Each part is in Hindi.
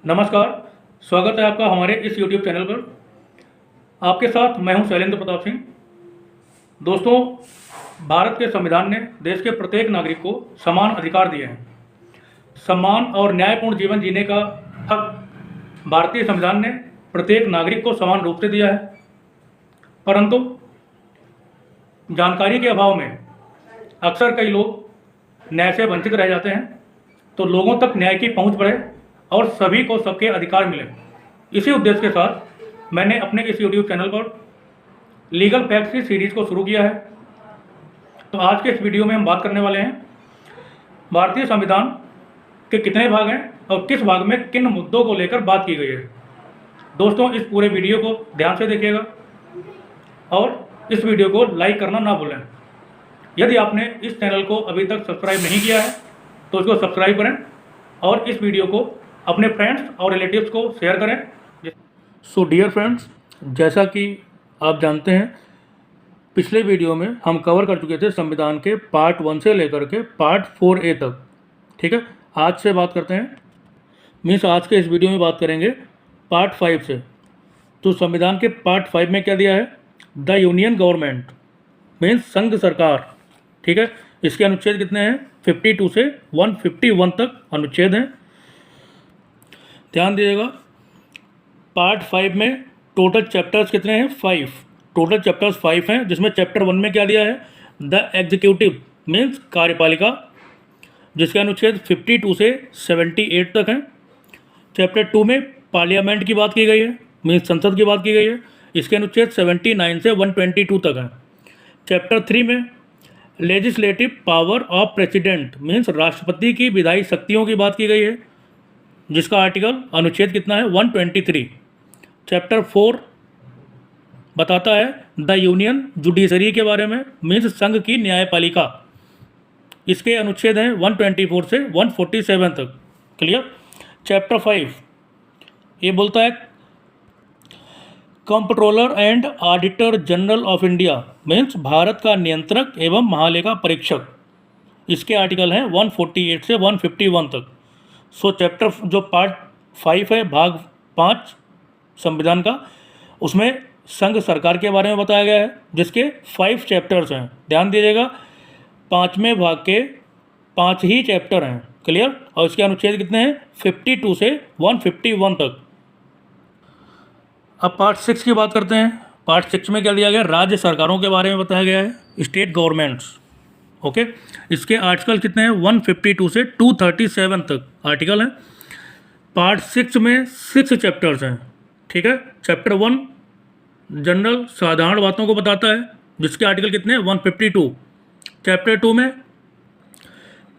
नमस्कार, स्वागत है आपका हमारे इस YouTube चैनल पर। आपके साथ मैं हूं शैलेंद्र प्रताप सिंह। दोस्तों, भारत के संविधान ने देश के प्रत्येक नागरिक को समान अधिकार दिए हैं। सम्मान और न्यायपूर्ण जीवन जीने का हक भारतीय संविधान ने प्रत्येक नागरिक को समान रूप से दिया है, परंतु जानकारी के अभाव में अक्सर कई लोग न्याय से वंचित रह जाते हैं। तो लोगों तक न्याय की पहुंच बढ़े और सभी को सबके अधिकार मिले, इसी उद्देश्य के साथ मैंने अपने इस YouTube चैनल पर लीगल फैक्ट्स की सीरीज़ को शुरू किया है। तो आज के इस वीडियो में हम बात करने वाले हैं भारतीय संविधान के कितने भाग हैं और किस भाग में किन मुद्दों को लेकर बात की गई है। दोस्तों, इस पूरे वीडियो को ध्यान से देखिएगा और इस वीडियो को लाइक करना ना भूलें। यदि आपने इस चैनल को अभी तक सब्सक्राइब नहीं किया है तो इसको सब्सक्राइब करें और इस वीडियो को अपने फ्रेंड्स और रिलेटिव्स को शेयर करें। सो डियर फ्रेंड्स, जैसा कि आप जानते हैं, पिछले वीडियो में हम कवर कर चुके थे संविधान के पार्ट 1 से लेकर के पार्ट 4A तक। ठीक है, आज से बात करते हैं, आज के इस वीडियो में बात करेंगे पार्ट 5 से। तो संविधान के पार्ट 5 में क्या दिया है? द यूनियन गवर्नमेंट मीन्स संघ सरकार। ठीक है, इसके अनुच्छेद कितने हैं? 52 से 151 तक अनुच्छेद हैं। ध्यान दीजिएगा, पार्ट 5 में टोटल चैप्टर्स कितने हैं? 5। टोटल चैप्टर्स 5 हैं, जिसमें चैप्टर 1 में क्या दिया है? द एग्जीक्यूटिव मीन्स कार्यपालिका, जिसके अनुच्छेद 52 से 78 तक हैं। चैप्टर 2 में पार्लियामेंट की बात की गई है, मीन्स संसद की बात की गई है, इसके अनुच्छेद 79 से 122 तक हैं। चैप्टर 3 में legislative power of president means राष्ट्रपति की विधायी शक्तियों की बात की गई है, जिसका आर्टिकल अनुच्छेद कितना है? 123। चैप्टर 4 बताता है द यूनियन जुडिशरी के बारे में, मीन्स संघ की न्यायपालिका। इसके अनुच्छेद हैं 124 से 147 तक। क्लियर? चैप्टर 5 ये बोलता है comptroller and auditor general of India means Bharat का नियंत्रक एवं महालेखा परीक्षक। इसके आर्टिकल हैं 148 से 151 तक। सो चैप्टर जो पार्ट 5 है, भाग 5 संविधान का, उसमें संघ सरकार के बारे में बताया गया है, जिसके 5 चैप्टर्स हैं। ध्यान दीजिएगा, 5वें भाग के 5 ही चैप्टर हैं। क्लियर? और इसके अनुच्छेद कितने हैं? 52 से 151 तक। अब पार्ट 6 की बात करते हैं। पार्ट 6 में क्या दिया गया? राज्य सरकारों के बारे में बताया गया है, स्टेट गवर्नमेंट्स। ओके, इसके आर्टिकल कितने हैं? 152 से 237 तक आर्टिकल हैं। पार्ट 6 में 6 चैप्टर्स हैं। ठीक है, चैप्टर 1 जनरल साधारण बातों को बताता है, जिसके आर्टिकल कितने हैं? 152। चैप्टर 2 में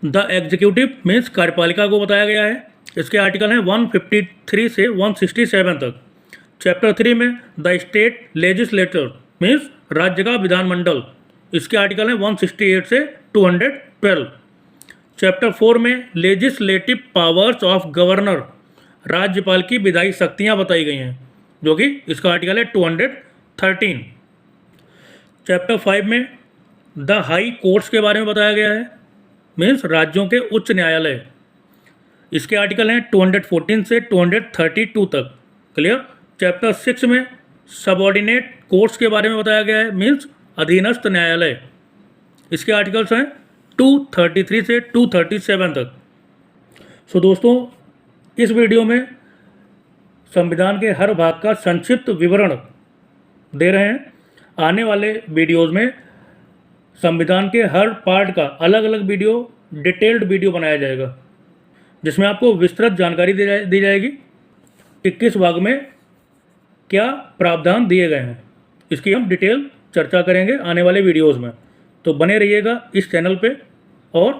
द एग्जीक्यूटिव मीन्स कार्यपालिका को बताया गया है, इसके आर्टिकल हैं 153 से 167 तक। चैप्टर 3 में द स्टेट लेजिस्लेटर मीन्स राज्य का विधानमंडल, इसके आर्टिकल हैं 168 से 212। चैप्टर 4 में लेजिस्लेटिव पावर्स ऑफ गवर्नर, राज्यपाल की विधायी शक्तियाँ बताई गई हैं, जो कि इसका आर्टिकल है 213। चैप्टर 5 में द हाई कोर्ट्स के बारे में बताया गया है, मीन्स राज्यों के उच्च न्यायालय, इसके आर्टिकल हैं 214 से 232 तक। क्लियर? चैप्टर 6 में सबऑर्डिनेट कोर्ट्स के बारे में बताया गया है, मीन्स अधीनस्थ न्यायालय, इसके आर्टिकल्स हैं 233 से 237 तक। सो दोस्तों, इस वीडियो में संविधान के हर भाग का संक्षिप्त विवरण दे रहे हैं। आने वाले वीडियोस में संविधान के हर पार्ट का अलग अलग वीडियो, डिटेल्ड वीडियो बनाया जाएगा, जिसमें आपको विस्तृत जानकारी दी जाएगी कि किस भाग में क्या प्रावधान दिए गए हैं। इसकी हम डिटेल चर्चा करेंगे आने वाले वीडियोस में। तो बने रहिएगा इस चैनल पे और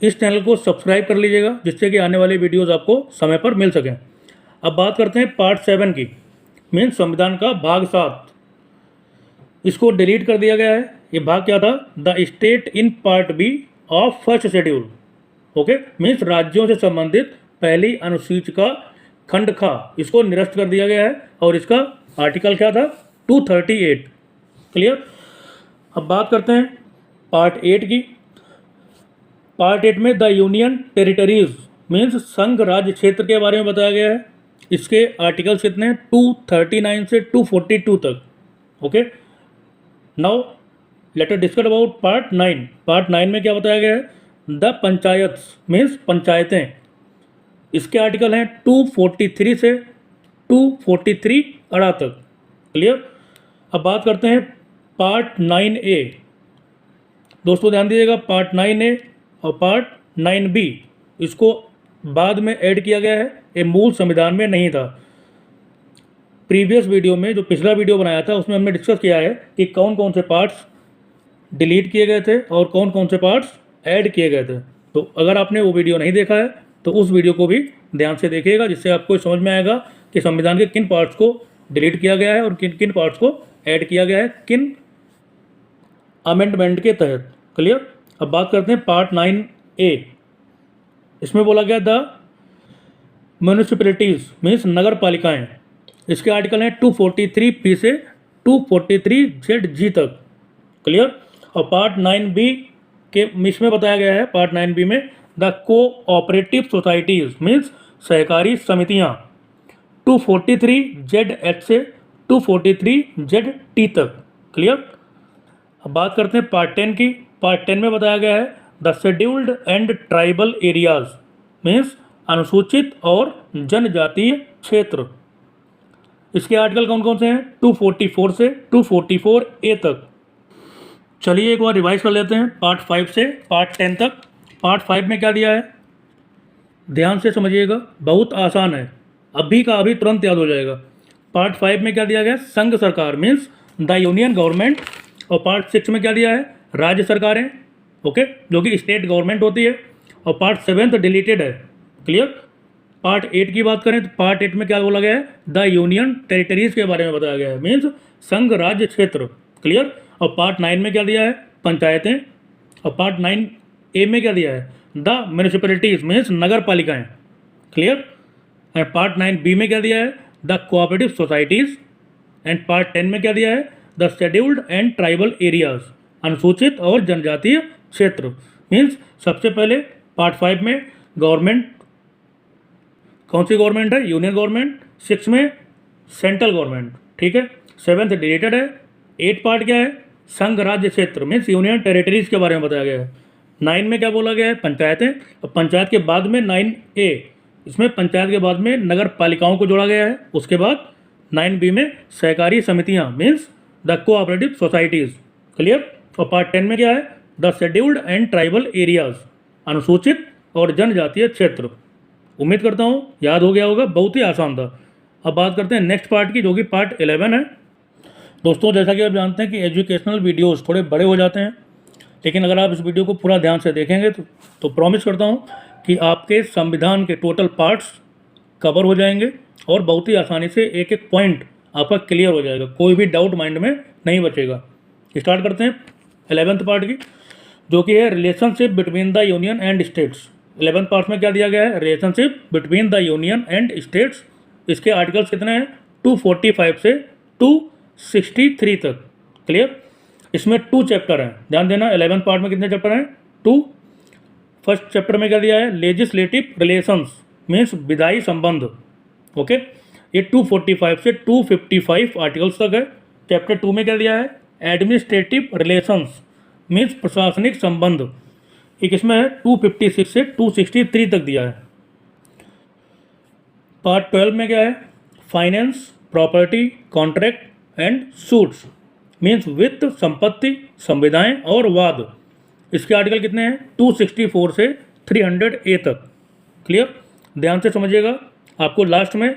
इस चैनल को सब्सक्राइब कर लीजिएगा, जिससे कि आने वाली वीडियोस आपको समय पर मिल सकें। अब बात करते हैं पार्ट 7 की, मीन्स संविधान का भाग 7। इसको डिलीट कर दिया गया है। ये भाग क्या था? The state in part B of first schedule. Okay, means राज्यों से संबंधित पहली अनुसूची का खंड खा, इसको निरस्त कर दिया गया है और इसका आर्टिकल क्या था? 238। क्लियर। अब बात करते हैं पार्ट 8 की। पार्ट 8 में द यूनियन टेरिटरीज मीन्स संघ राज्य क्षेत्र के बारे में बताया गया है। इसके आर्टिकल्स कितने हैं? 239 से 242 तक। Okay, now let us discuss about part 9। Part 9 में क्या बताया गया है? द पंचायत मीन्स पंचायतें। इसके आर्टिकल हैं 243 से 243 अड़ा तक। क्लियर। अब बात करते हैं पार्ट 9A। दोस्तों ध्यान दीजिएगा, पार्ट 9A और पार्ट 9B इसको बाद में ऐड किया गया है, ये मूल संविधान में नहीं था। प्रीवियस वीडियो में, जो पिछला वीडियो बनाया था, उसमें हमने डिस्कस किया है कि कौन कौन से पार्ट्स डिलीट किए गए थे और कौन कौन से पार्ट्स ऐड किए गए थे। तो अगर आपने वो वीडियो नहीं देखा है तो उस वीडियो को भी ध्यान से देखिएगा, जिससे आपको समझ में आएगा कि संविधान के किन पार्ट्स को डिलीट किया गया है और किन किन पार्ट्स को ऐड किया गया है किन अमेंडमेंट के तहत। क्लियर। अब बात करते हैं पार्ट 9A। इसमें बोला गया द म्यूनिसिपैलिटीज मीन्स नगर पालिकाएँ। इसके आर्टिकल हैं 243P से 243ZG तक। क्लियर। और पार्ट 9B के इसमें बताया गया है, पार्ट 9B में द कोऑपरेटिव सोसाइटीज मीन्स सहकारी समितियाँ 243ZH से 243ZT तक। क्लियर। अब बात करते हैं पार्ट 10 की। पार्ट 10 में बताया गया है the scheduled and tribal areas means अनुसूचित और जनजातीय क्षेत्र। इसके आर्टिकल कौन कौन से हैं? 244 से 244A तक। चलिए एक बार रिवाइज कर लेते हैं पार्ट 5 से पार्ट 10 तक। पार्ट 5 में क्या दिया है? ध्यान से समझिएगा, बहुत आसान है, अभी का अभी तुरंत याद हो जाएगा। पार्ट 5 में क्या दिया गया? संघ सरकार मीन्स द यूनियन गवर्नमेंट। और पार्ट 6 में क्या दिया है? राज्य सरकारें, ओके, जो कि स्टेट गवर्नमेंट होती है। और पार्ट 7 डिलीटेड है। क्लियर। पार्ट 8 की बात करें तो पार्ट 8 में क्या बोला गया है? द यूनियन टेरिटरीज के बारे में बताया गया है, मीन्स संघ राज्य क्षेत्र। क्लियर। और पार्ट 9 में क्या दिया है? पंचायतें। और पार्ट 9A में क्या दिया है? द म्यूनिसिपैलिटीज मीन्स नगर पालिकाएँ। क्लियर। एंड पार्ट 9B में क्या दिया है? The cooperative societies. And part 10 में क्या दिया है? The scheduled and tribal areas अनुसूचित और जनजातीय क्षेत्र। मीन्स सबसे पहले पार्ट 5 में गवर्नमेंट, कौन सी गवर्नमेंट है? Union government. 6 में सेंट्रल गवर्नमेंट, ठीक है। 7 डिलीटेड है। 8 पार्ट क्या है? संघ राज्य क्षेत्र मीन्स यूनियन टेरिटरीज के बारे में बताया गया है। 9 में क्या बोला गया है? पंचायतें। और पंचायत के बाद में 9A, इसमें पंचायत के बाद में नगर पालिकाओं को जोड़ा गया है। उसके बाद 9B में सहकारी समितियाँ means the cooperative societies. Clear. और पार्ट 10 में क्या है? The scheduled and tribal areas अनुसूचित और जनजातीय क्षेत्र। उम्मीद करता हूँ याद हो गया होगा, बहुत ही आसान था। अब बात करते हैं नेक्स्ट पार्ट की, जो कि पार्ट 11 है। दोस्तों जैसा कि आप जानते हैं कि एजुकेशनल वीडियोस थोड़े बड़े हो जाते हैं, लेकिन अगर आप इस वीडियो को पूरा ध्यान से देखेंगे तो प्रॉमिस करता हूँ कि आपके संविधान के टोटल पार्ट्स कवर हो जाएंगे और बहुत ही आसानी से एक एक पॉइंट आपका क्लियर हो जाएगा, कोई भी डाउट माइंड में नहीं बचेगा। स्टार्ट करते हैं 11th पार्ट की, जो कि है relationship between the union and states. 11th part में क्या दिया गया है? Relationship between the union and states. इसके आर्टिकल्स कितने हैं? 245 से 263 तक। क्लियर। इसमें 2 चैप्टर हैं, ध्यान देना। 11th पार्ट में कितने चैप्टर हैं? 2। फर्स्ट चैप्टर में क्या दिया है? लेजिस्लेटिव रिलेशंस मीन्स विधायी संबंध। ओके, ये 245 से 255 आर्टिकल्स तक है। चैप्टर 2 में क्या दिया है? एडमिनिस्ट्रेटिव रिलेशंस मीन्स प्रशासनिक संबंध। एक इसमें है 256 से 263 तक दिया है। पार्ट 12 में क्या है? Finance, property, contract and suits means वित्त, संपत्ति, संविदाएं और वाद। इसके आर्टिकल कितने हैं? 264 से 300A तक। क्लियर। ध्यान से समझिएगा, आपको लास्ट में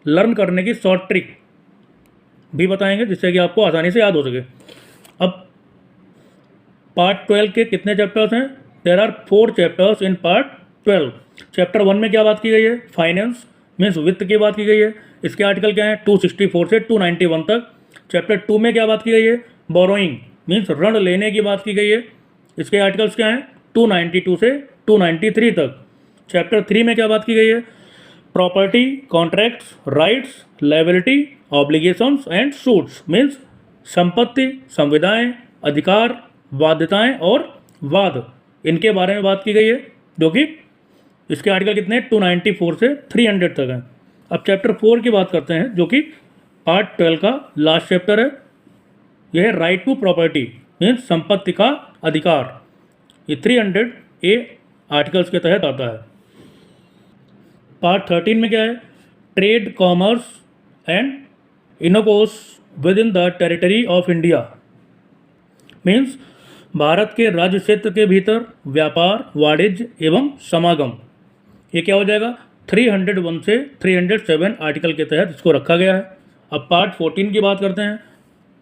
लर्न करने की शॉर्ट ट्रिक भी बताएंगे, जिससे कि आपको आसानी से याद हो सके। अब पार्ट 12 के कितने चैप्टर्स हैं? There are 4 chapters in part 12। Chapter 1 में क्या बात की गई है? फाइनेंस मीन्स वित्त की बात की गई है। इसके आर्टिकल क्या है? 264 से 291 तक। चैप्टर 2 में क्या बात की गई है? बोरोइंग मीन्स ऋण लेने की बात की गई है। इसके आर्टिकल्स क्या हैं? 292 से 293 तक। चैप्टर 3 में क्या बात की गई है? Property, contracts, rights, liability, obligations and suits means संपत्ति, संविदाएं, अधिकार, बाध्यताएं और वाद, इनके बारे में बात की गई है, जो कि इसके आर्टिकल कितने? 294 से 300 तक हैं। अब चैप्टर 4 की बात करते हैं, जो कि पार्ट 12 का लास्ट चैप्टर है। यह है राइट टू प्रॉपर्टी मीन्स संपत्ति का अधिकार। ये 300 ए आर्टिकल्स के तहत आता है। पार्ट 13 में क्या है? Trade, commerce and intercourse within the territory of India means भारत के राज्य क्षेत्र के भीतर व्यापार, वाणिज्य एवं समागम। ये क्या हो जाएगा? 301 से 307 आर्टिकल के तहत इसको रखा गया है। अब पार्ट 14 की बात करते हैं,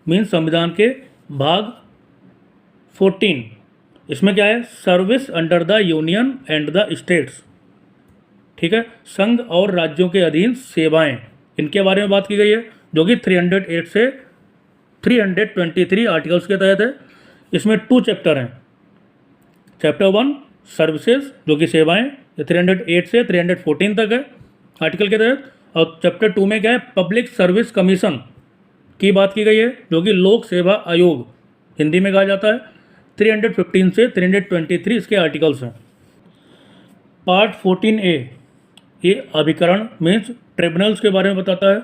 मीन्स संविधान के भाग 14। इसमें क्या है? Service under the union and the states. ठीक है, संघ और राज्यों के अधीन सेवाएं, इनके बारे में बात की गई है, जो कि 308 से 323 आर्टिकल्स के तहत है। इसमें 2 चैप्टर हैं। चैप्टर 1 सर्विसेज, जो कि सेवाएं, ये 308 से 314 तक है आर्टिकल के तहत। और चैप्टर 2 में क्या है? पब्लिक सर्विस कमीशन की बात की गई है, जो कि लोक सेवा आयोग हिंदी में कहा जाता है। 315 से 323 इसके आर्टिकल्स हैं। पार्ट 14A ये अभिकरण मीन्स ट्रिब्यूनल्स के बारे में बताता है।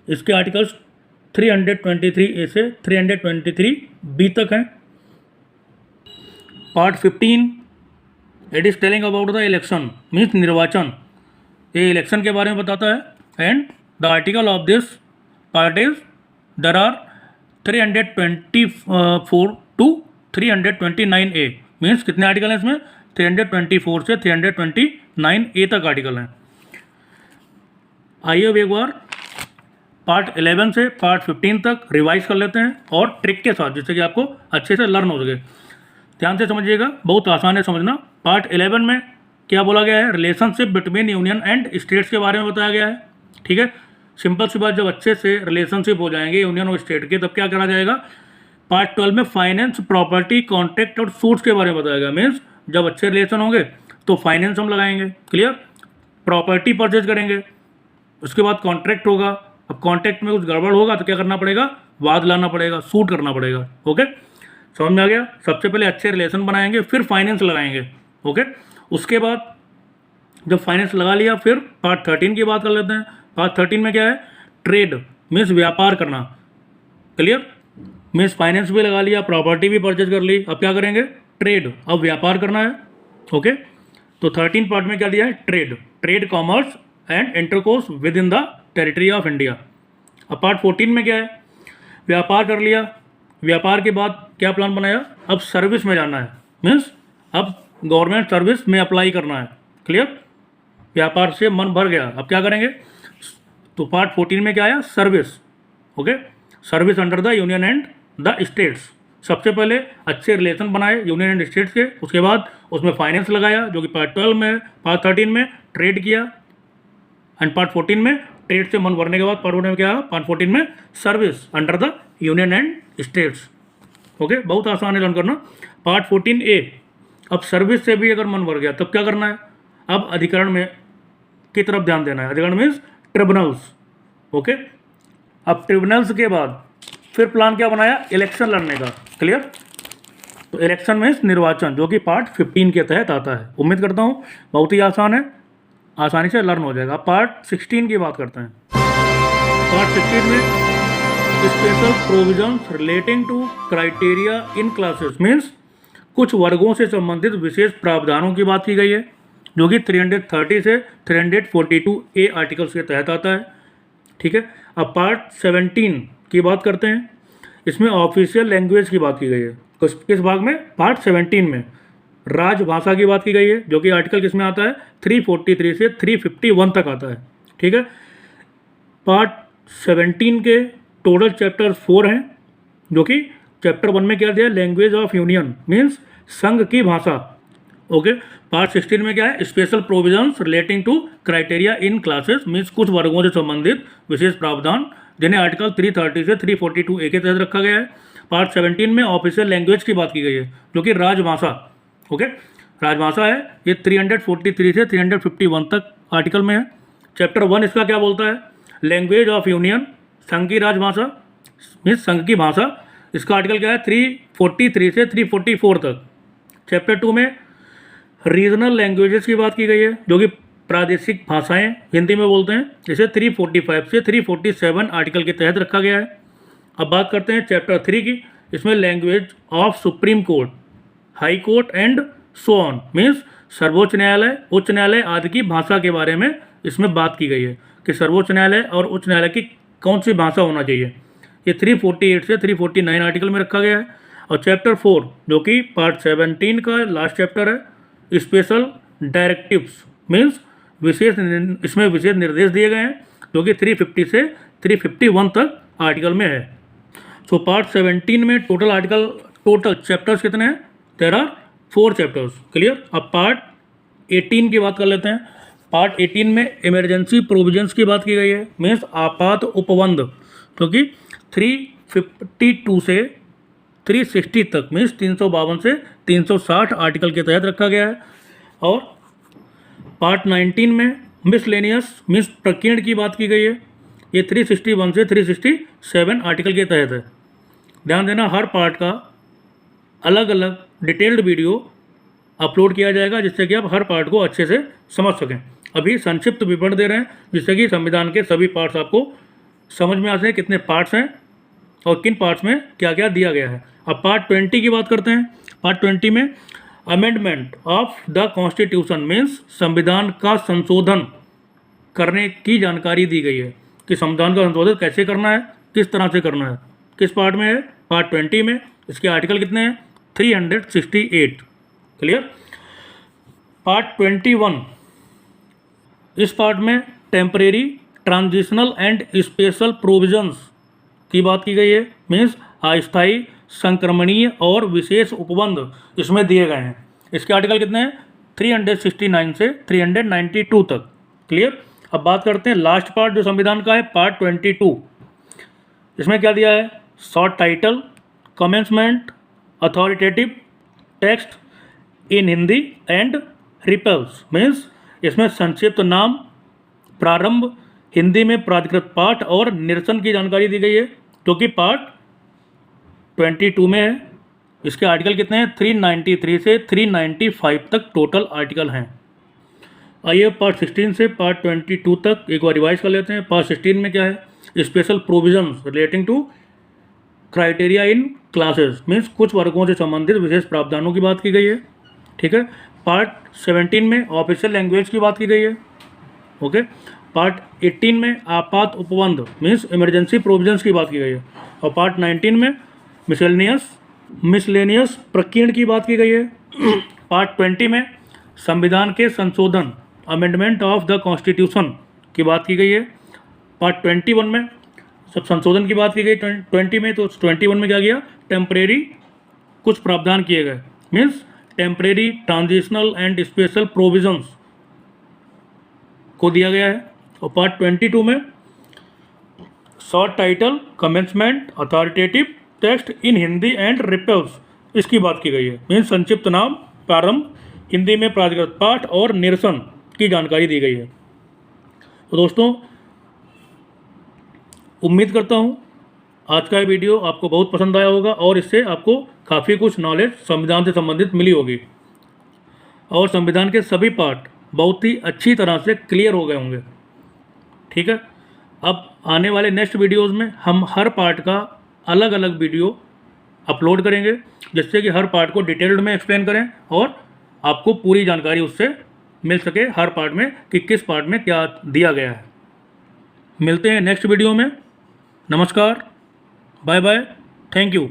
इसके आर्टिकल्स 323A से 323B तक हैं। Part 15 it is telling about the election means निर्वाचन, ये इलेक्शन के बारे में बताता है। And the article of this part is there are 324 to 329A means कितने आर्टिकल हैं इसमें? 324 से 329A तक आर्टिकल हैं। आइए अब एक बार पार्ट 11 से पार्ट 15 तक रिवाइज कर लेते हैं और ट्रिक के साथ, जिससे कि आपको अच्छे से लर्न हो सके। ध्यान से समझिएगा, बहुत आसान है समझना। पार्ट 11 में क्या बोला गया है? Relationship between union and states के बारे में बताया गया है। ठीक है, सिंपल सी बात, जब अच्छे से रिलेशनशिप हो जाएंगे यूनियन और स्टेट के, तब क्या करा जाएगा? पार्ट 12 में फाइनेंस, प्रॉपर्टी, कॉन्ट्रैक्ट और सूट्स के बारे में बताया गया। मीन्स जब अच्छे रिलेशन होंगे तो फाइनेंस हम लगाएंगे, क्लियर, प्रॉपर्टी परचेज करेंगे, उसके बाद कॉन्ट्रैक्ट होगा। अब कॉन्ट्रैक्ट में कुछ गड़बड़ होगा तो क्या करना पड़ेगा? वाद लाना पड़ेगा, सूट करना पड़ेगा। ओके, समझ में आ गया? सबसे पहले अच्छे रिलेशन बनाएंगे, फिर फाइनेंस लगाएंगे। ओके, उसके बाद जब फाइनेंस लगा लिया, फिर पार्ट 13 की बात कर लेते हैं। पार्ट 13 में क्या है? ट्रेड मीन्स व्यापार करना, क्लियर, मीन्स फाइनेंस भी लगा लिया, प्रॉपर्टी भी परचेज कर ली, अब क्या करेंगे? ट्रेड, अब व्यापार करना है। ओके, तो 13 पार्ट में क्या दिया है? Trade, trade, commerce and intercourse with in the territory of India. अब पार्ट 14 में क्या है? व्यापार कर लिया, व्यापार के बाद क्या प्लान बनाया? अब सर्विस में जाना है, मीन्स अब गवर्नमेंट सर्विस में अप्लाई करना है, क्लियर, व्यापार से मन भर गया, अब क्या करेंगे? तो पार्ट 14 में क्या आया? Service. Okay, service under the union and the states. सबसे पहले अच्छे रिलेशन बनाए यूनियन एंड स्टेट्स के, उसके बाद उसमें फाइनेंस लगाया, जो कि पार्ट 12 में, पार्ट 13 में ट्रेड किया, एंड पार्ट 14 में ट्रेड से मन भरने के बाद पार्ट 14 में क्या? पार्ट 14 में service under the union and states. Okay, बहुत आसान है लर्न करना। पार्ट 14A, अब सर्विस से भी अगर मन भर गया तब क्या करना है? अब अधिकरण में की तरफ ध्यान देना है। अधिकरण मीन्स ट्रिब्यूनल्स। ओके, अब ट्रिब्यूनल्स के बाद फिर प्लान क्या बनाया? इलेक्शन लड़ने का, क्लियर, तो इलेक्शन मीन्स निर्वाचन, जो कि पार्ट 15 के तहत आता है। उम्मीद करता हूँ बहुत ही आसान है, आसानी से लर्न हो जाएगा। पार्ट 16 की बात करते हैं। पार्ट 16 में special provisions relating to criteria in classes means कुछ वर्गों से संबंधित विशेष प्रावधानों की बात की गई है, जो कि 330 से 342A आर्टिकल्स के तहत आता है। ठीक है, अब पार्ट 17 की बात करते हैं। इसमें ऑफिशियल लैंग्वेज की बात की गई है। किस भाग में? पार्ट 17 में राजभाषा की बात की गई है, जो कि आर्टिकल किस में आता है? 343 से 351 तक आता है। ठीक है, पार्ट 17 के टोटल चैप्टर 4 हैं, जो कि चैप्टर 1 में क्या दिया? लैंग्वेज ऑफ यूनियन मीन्स संघ की भाषा। ओके, पार्ट 16 में क्या है, special provisions relating to criteria in classes, means कुछ वर्गों से संबंधित विशेष प्रावधान जिन्हें आर्टिकल 330 से 342A के तहत रखा गया है। पार्ट 17 में ऑफिशियल लैंग्वेज की बात की गई है जो कि राजभाषा। ओके, राजभाषा है, ये 343 से 351 तक आर्टिकल में है। चैप्टर 1 इसका क्या बोलता है, लैंग्वेज ऑफ यूनियन, संघ की राजभाषा मीन्स संघ की भाषा। इसका आर्टिकल क्या है, 343 से 344 तक। चैप्टर 2 में रीजनल लैंग्वेजेस की बात की गई है जो कि प्रादेशिक भाषाएं हिंदी में बोलते हैं, इसे 345 से 347 आर्टिकल के तहत रखा गया है। अब बात करते हैं चैप्टर 3 की। इसमें language of supreme court, high court and so on, means सर्वोच्च न्यायालय, उच्च न्यायालय आदि की भाषा के बारे में इसमें बात की गई है कि सर्वोच्च न्यायालय और उच्च न्यायालय की कौन सी भाषा होना चाहिए। ये 348 से 349 आर्टिकल में रखा गया है। और चैप्टर 4 जो कि पार्ट 17 का लास्ट चैप्टर है, स्पेशल डायरेक्टिव्स, मीन्स इसमें विशेष निर्देश दिए गए हैं जो कि 350 से 351 तक आर्टिकल में है। सो पार्ट 17 में टोटल चैप्टर्स कितने हैं, देयर आर 4 चैप्टर्स। क्लियर। अब पार्ट 18 की बात कर लेते हैं। पार्ट 18 में इमरजेंसी प्रोविजंस की बात की गई है, मीन्स आपात उपबंध, क्योंकि 352 से 360 तक मीन्स 352 से 360 आर्टिकल के तहत रखा गया है। और पार्ट 19 में मिसलेनियस मीन्स प्रकीर्ण की बात की गई है, ये 361 से 367 आर्टिकल के तहत है। ध्यान देना, हर पार्ट का अलग अलग डिटेल्ड वीडियो अपलोड किया जाएगा जिससे कि आप हर पार्ट को अच्छे से समझ सकें। अभी संक्षिप्त विवरण दे रहे हैं जिससे कि संविधान के सभी पार्ट्स आपको समझ में आ सके, कितने पार्ट्स हैं और किन पार्ट्स में क्या क्या दिया गया है। अब पार्ट 20 की बात करते हैं। पार्ट 20 में amendment of the constitution means संविधान का संशोधन करने की जानकारी दी गई है कि संविधान का संशोधन कैसे करना है, किस तरह से करना है, किस पार्ट में है, पार्ट 20 में। इसके आर्टिकल कितने हैं, 368। क्लियर। पार्ट 21, इस पार्ट में temporary, transitional and special provisions की बात की गई है, मीन्स अस्थायी, संक्रमणीय और विशेष उपबंध इसमें दिए गए हैं। इसके आर्टिकल कितने हैं, 369 से 392 तक। क्लियर। अब बात करते हैं लास्ट पार्ट जो संविधान का है, पार्ट 22। इसमें क्या दिया है, short title, commencement, authoritative text in Hindi and repeals, means इसमें संक्षिप्त नाम, प्रारंभ, हिंदी में प्राधिकृत पाठ और निरसन की जानकारी दी गई है जो कि पार्ट 22 में है। इसके आर्टिकल कितने हैं, 393 से 395 तक टोटल आर्टिकल हैं। आइए पार्ट 16 से पार्ट 22 तक एक बार रिवाइज कर लेते हैं। पार्ट 16 में क्या है, special provisions relating to criteria in classes, means कुछ वर्गों से संबंधित विशेष प्रावधानों की बात की गई है। ठीक है। पार्ट 17 में ऑफिशियल लैंग्वेज की बात की गई है। ओके। पार्ट 18 में आपात उपबंध मीन्स इमरजेंसी प्रोविजंस की बात की गई है। और पार्ट 19 में मिसलेनियस प्रकीर्ण की बात की गई है। पार्ट 20 में संविधान के संशोधन, अमेंडमेंट ऑफ द कॉन्स्टिट्यूशन की बात की गई है। पार्ट 21 में सब संशोधन की बात की गई 20 में, तो 21 में क्या किया, टेम्परेरी कुछ प्रावधान किए गए, means temporary, transitional and special provisions को दिया गया है। और पार्ट 22 में short title, commencement, authoritative text in Hindi and repeals इसकी बात की गई है, मीन्स संक्षिप्त नाम, प्रारंभ, हिंदी में प्राधिकृत पाठ और निरसन की जानकारी दी गई है। तो दोस्तों उम्मीद करता हूँ आज का ये वीडियो आपको बहुत पसंद आया होगा और इससे आपको काफ़ी कुछ नॉलेज संविधान से संबंधित मिली होगी और संविधान के सभी पार्ट बहुत ही अच्छी तरह से क्लियर हो गए होंगे। ठीक है। अब आने वाले नेक्स्ट वीडियोस में हम हर पार्ट का अलग अलग वीडियो अपलोड करेंगे जिससे कि हर पार्ट को डिटेल्ड में एक्सप्लेन करें और आपको पूरी जानकारी उससे मिल सके हर पार्ट में कि किस पार्ट में क्या दिया गया है। मिलते हैं नेक्स्ट वीडियो में। नमस्कार, बाय बाय, थैंक यू।